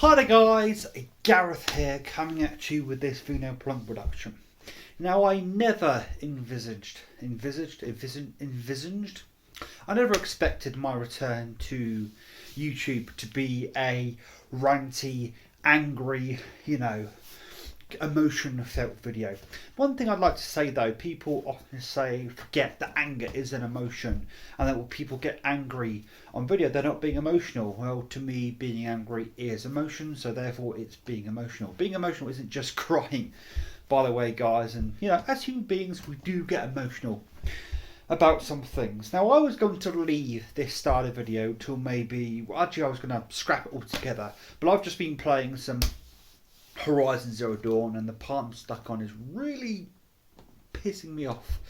Hi there guys, Gareth here coming at you with this video plug production. Now I never envisaged, I never expected my return to YouTube to be a ranty, angry, emotion felt video. One thing I'd like to say though, people often forget that anger is an emotion and that when people get angry on video they're not being emotional. Well, to me being angry is emotion, so therefore it's being emotional. Being emotional isn't just crying, by the way guys, and as human beings we do get emotional about some things. Now I was going to leave this style of video till maybe, well, actually I was going to scrap it all together, but I've just been playing some Horizon Zero Dawn and the part I'm stuck on is really pissing me off,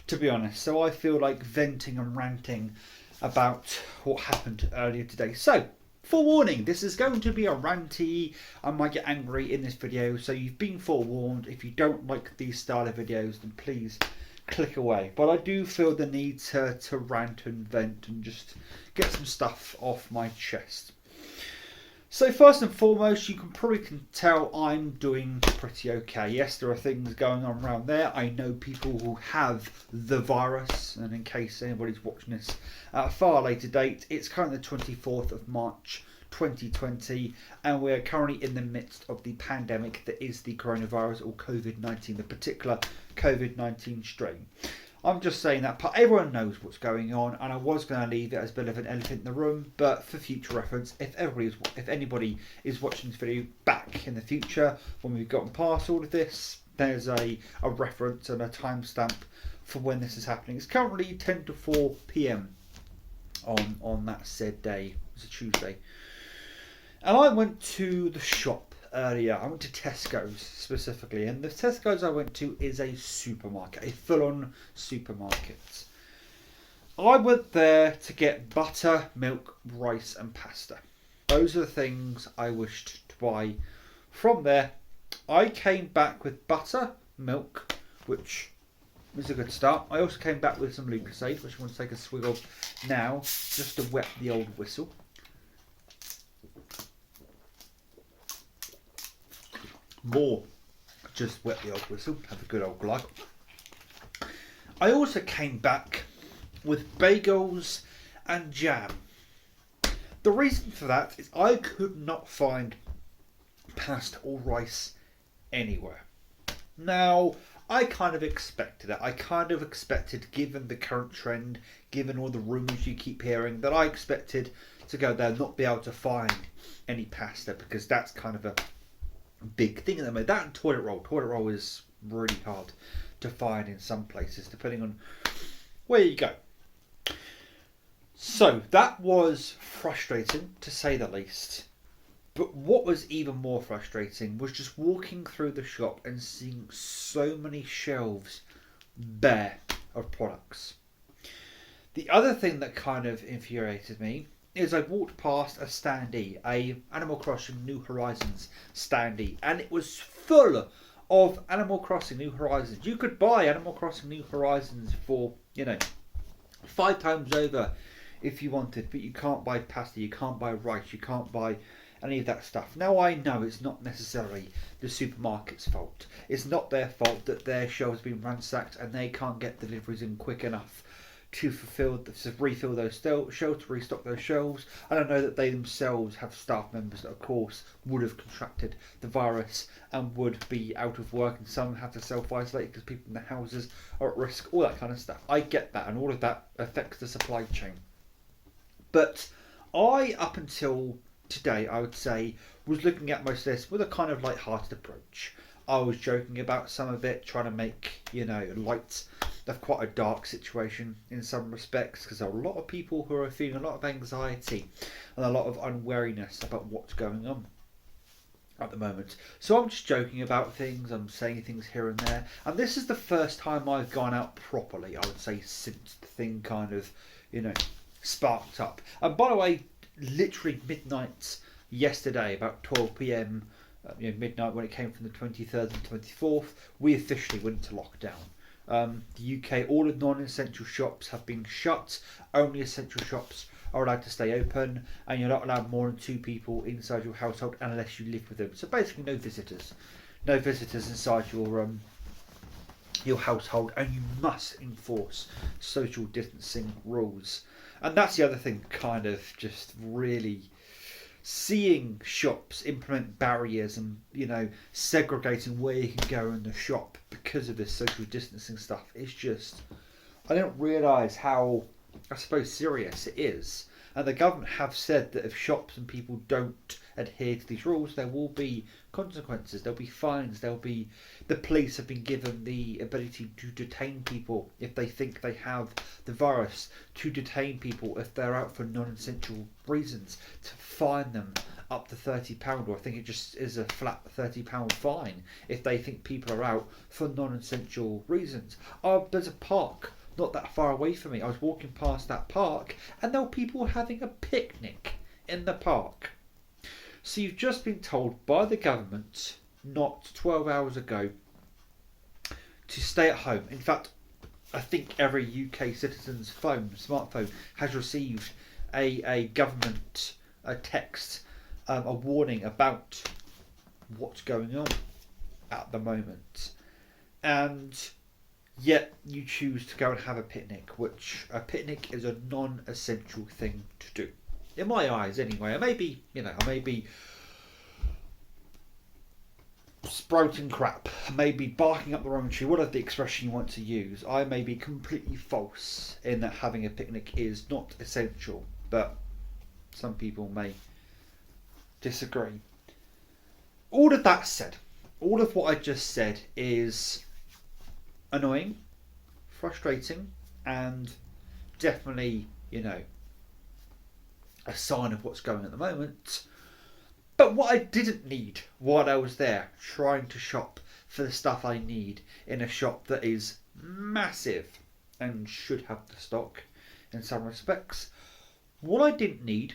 to be honest. So I feel like venting and ranting about what happened earlier today. So, forewarning, this is going to be a ranty, I might get angry in this video, so you've been forewarned. If you don't like these style of videos, then please click away. But I do feel the need to rant and vent and just get some stuff off my chest. So first and foremost, you can probably tell I'm doing pretty okay. Yes, there are things going on around there. I know people who have the virus, and in case anybody's watching this at a far later date, it's currently the 24th of March 2020, and we're currently in the midst of the pandemic that is the coronavirus, or COVID-19, the particular COVID-19 strain. I'm just saying that everyone knows what's going on, and I was going to leave it as a bit of an elephant in the room, but for future reference, if anybody is watching this video back in the future when we've gotten past all of this, there's a reference and a timestamp for when this is happening. It's currently 10 to 4 p.m. on that said day. It's a Tuesday, and I went to the shop earlier. I went to Tesco's specifically, and the Tesco's I went to is a supermarket, a full-on supermarket. I went there to get butter, milk, rice and pasta. Those are the things I wished to buy. From there I came back with butter, milk, which was a good start. I also came back with some Lucozade, which I want to take a swig of now just to wet the old whistle. More just wet the old whistle, have a good old glug. I also came back with bagels and jam. The reason for that is I could not find pasta or rice anywhere. Now, I kind of expected it. I kind of expected, given the current trend, given all the rumours you keep hearing, that I expected to go there and not be able to find any pasta, because that's kind of a big thing at the moment. That and toilet roll is really hard to find in some places depending on where you go. So that was frustrating to say the least, but what was even more frustrating was just walking through the shop and seeing so many shelves bare of products. The other thing that kind of infuriated me is I walked past a standee, a Animal Crossing New Horizons standee, and it was full of Animal Crossing New Horizons. You could buy Animal Crossing New Horizons for, 5 times over if you wanted, but you can't buy pasta, you can't buy rice, you can't buy any of that stuff. Now I know it's not necessarily the supermarket's fault. It's not their fault that their shelves have been ransacked and they can't get deliveries in quick enough to refill those shelves, to restock those shelves. And I know that they themselves have staff members that of course would have contracted the virus and would be out of work, and some have to self-isolate because people in their houses are at risk, all that kind of stuff. I get that, and all of that affects the supply chain. But I, up until today, I would say, was looking at most of this with a kind of light-hearted approach. I was joking about some of it, trying to make, light of quite a dark situation in some respects, because there are a lot of people who are feeling a lot of anxiety and a lot of unwariness about what's going on at the moment. So I'm just joking about things, I'm saying things here and there, and this is the first time I've gone out properly, I would say, since the thing kind of, sparked up. And by the way, literally midnight yesterday, about 12 p.m, midnight when it came from the 23rd and 24th, we officially went into lockdown. The UK, all of non-essential shops have been shut. Only essential shops are allowed to stay open, and you're not allowed more than 2 people inside your household unless you live with them. So basically, no visitors inside your household, and you must enforce social distancing rules. And that's the other thing, kind of just really seeing shops implement barriers and, segregating where you can go in the shop because of this social distancing stuff. It's just, I don't realise how, I suppose, serious it is. And the government have said that if shops and people don't adhere to these rules, there will be consequences. There'll be fines. The police have been given the ability to detain people if they think they have the virus, to detain people if they're out for non-essential reasons, to fine them up to £30, or I think it just is a flat £30 fine if they think people are out for non-essential reasons. There's a park not that far away from me. I was walking past that park and there were people having a picnic in the park. So you've just been told by the government not 12 hours ago to stay at home. In fact, I think every UK citizen's smartphone has received a government text, a warning about what's going on at the moment. And yet you choose to go and have a picnic, which a picnic is a non-essential thing to do. In my eyes, anyway. I may be sprouting crap. I may be barking up the wrong tree. Whatever the expression you want to use. I may be completely false in that having a picnic is not essential. But some people may disagree. All of that said, all of what I just said is annoying, frustrating, and definitely, a sign of what's going on at the moment. But what I didn't need while I was there trying to shop for the stuff I need in a shop that is massive and should have the stock in some respects, what I didn't need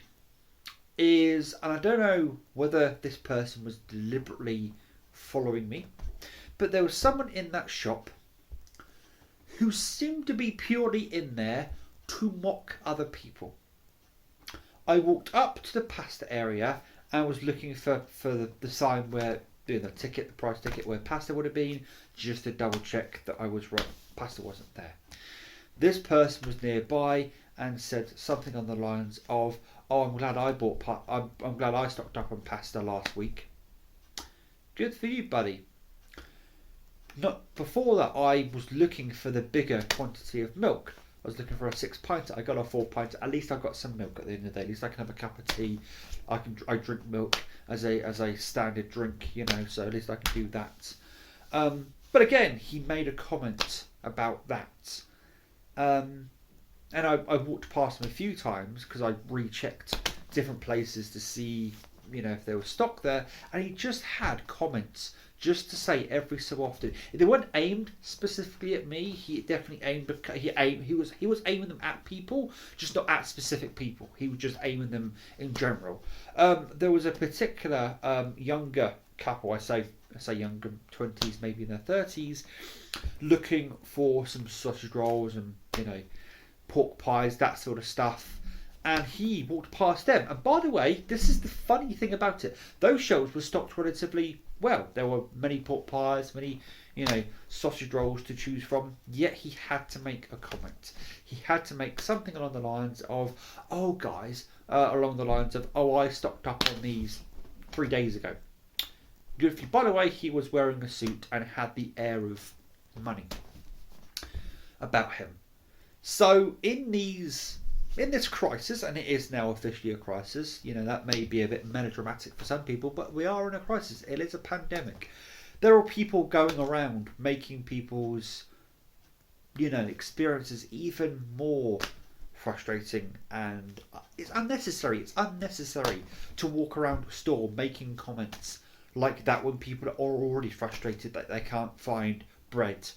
is, and I don't know whether this person was deliberately following me, but there was someone in that shop who seemed to be purely in there to mock other people. I walked up to the pasta area and was looking for the sign where the price ticket where pasta would have been, just to double check that I was right. Pasta wasn't there. This person was nearby and said something on the lines of, "Oh, I'm glad I bought. I'm glad I stocked up on pasta last week." Good for you, buddy. Not before that, I was looking for the bigger quantity of milk. I was looking for a 6-pinter. I got a 4-pinter. At least I got some milk at the end of the day. At least I can have a cup of tea. I drink milk as a standard drink, So at least I can do that. But again, he made a comment about that, and I walked past him a few times because I rechecked different places to see, if there was stock there, and he just had comments just to say every so often. They weren't aimed specifically at me. He definitely he was aiming them at people, just not at specific people. He was just aiming them in general. There was a particular younger couple, I say younger, 20s, maybe in their 30s, looking for some sausage rolls and pork pies, that sort of stuff. And he walked past them. And by the way, this is the funny thing about it. Those shelves were stocked relatively well. There were many pork pies, many, sausage rolls to choose from. Yet he had to make a comment. He had to make something along the lines of, "Oh, guys," "Oh, I stocked up on these 3 days ago." Good for you. By the way, he was wearing a suit and had the air of money about him. So in this crisis, and it is now officially a crisis, that may be a bit melodramatic for some people, but we are in a crisis. It is a pandemic. There are people going around making people's, experiences even more frustrating, and it's unnecessary. It's unnecessary to walk around a store making comments like that when people are already frustrated that they can't find bread,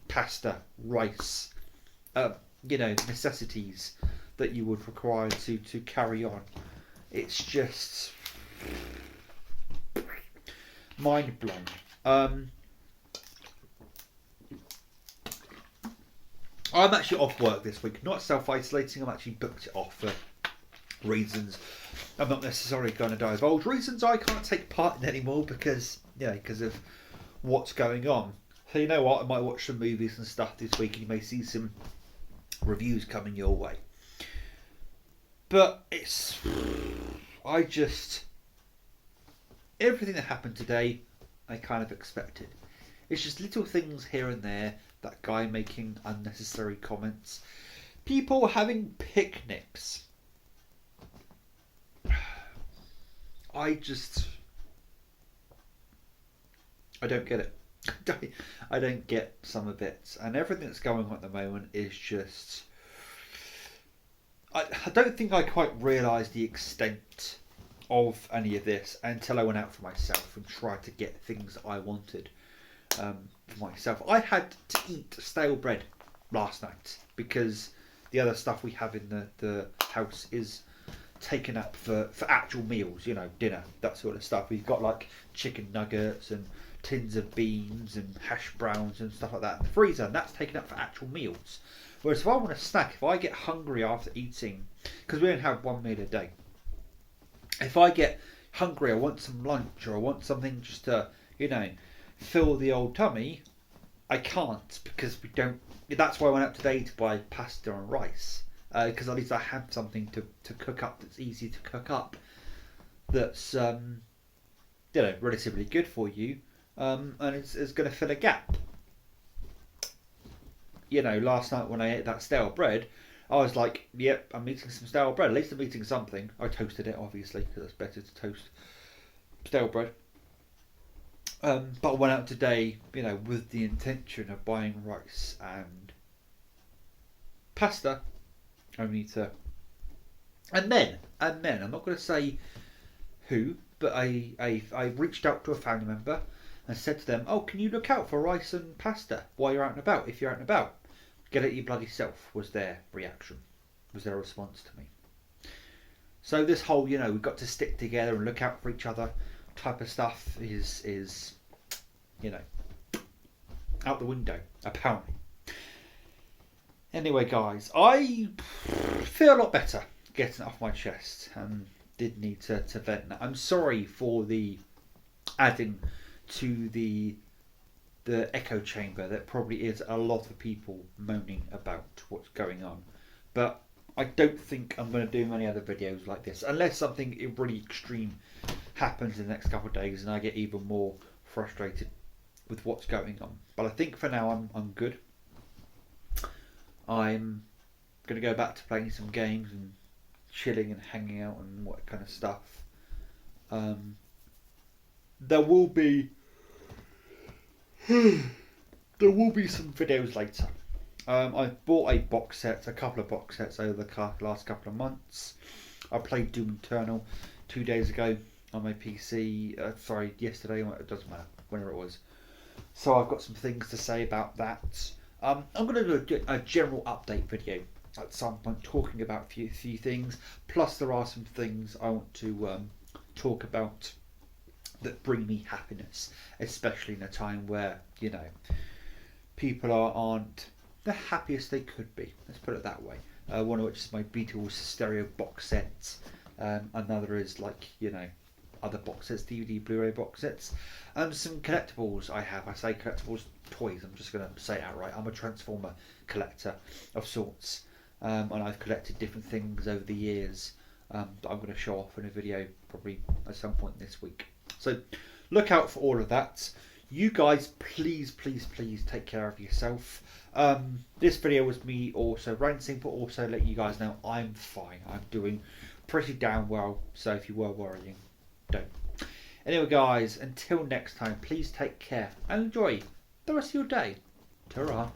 pasta, rice, necessities that you would require to carry on. It's just mind blown. I'm actually off work this week, not self-isolating. I'm actually booked it off for reasons I'm not necessarily going to divulge, reasons I can't take part in anymore because of what's going on. So you know what, I might watch some movies and stuff this week, and you may see some reviews coming your way. But everything that happened today, I kind of expected. It's just little things here and there, that guy making unnecessary comments, people having picnics. I don't get it. I don't get some of it. And everything that's going on at the moment is just... I don't think I quite realised the extent of any of this until I went out for myself and tried to get things that I wanted for myself. I had to eat stale bread last night because the other stuff we have in the house is taken up for actual meals, dinner, that sort of stuff. We've got like chicken nuggets and tins of beans and hash browns and stuff like that in the freezer, and that's taken up for actual meals. Whereas if I want a snack, if I get hungry after eating, because we only have one meal a day, if I get hungry, I want some lunch, or I want something just to, fill the old tummy, I can't, because we don't. That's why I went out today to buy pasta and rice, because at least I have something to cook up that's easy to cook up, that's relatively good for you, and it's going to fill a gap. Last night when I ate that stale bread, I was like, yep, I'm eating some stale bread. At least I'm eating something. I toasted it, obviously, because it's better to toast stale bread. But I went out today, with the intention of buying rice and pasta. Only to... And then, I'm not going to say who, but I reached out to a family member and said to them, oh, can you look out for rice and pasta while you're out and about, if you're out and about? Get it your bloody self, was their reaction, was their response to me. So this whole, we've got to stick together and look out for each other type of stuff is out the window, apparently. Anyway, guys, I feel a lot better getting it off my chest and did need to vent that. I'm sorry for the adding to the echo chamber that probably is a lot of people moaning about what's going on, but I don't think I'm going to do many other videos like this unless something really extreme happens in the next couple of days and I get even more frustrated with what's going on. But I think for now I'm good. I'm going to go back to playing some games and chilling and hanging out and what kind of stuff. There will be some videos later. I've bought a couple of box sets over the last couple of months. I played Doom Eternal 2 days ago on my PC. Yesterday. It doesn't matter, whenever it was. So I've got some things to say about that. I'm going to do a general update video at some point, talking about a few things. Plus, there are some things I want to talk about that bring me happiness, especially in a time where people aren't the happiest they could be. Let's put it that way. One of which is my Beatles stereo box sets. Another is other box sets, DVD, Blu-ray box sets, and some collectibles I have. I say collectibles, toys. I'm just going to say it outright. I'm a Transformer collector of sorts, and I've collected different things over the years that I'm going to show off in a video probably at some point this week. So look out for all of that. You guys, please take care of yourself. This video was me also ranting, but also let you guys know I'm fine. I'm doing pretty damn well. So if you were worrying, don't. Anyway, guys, until next time, please take care and enjoy the rest of your day. Ta-ra.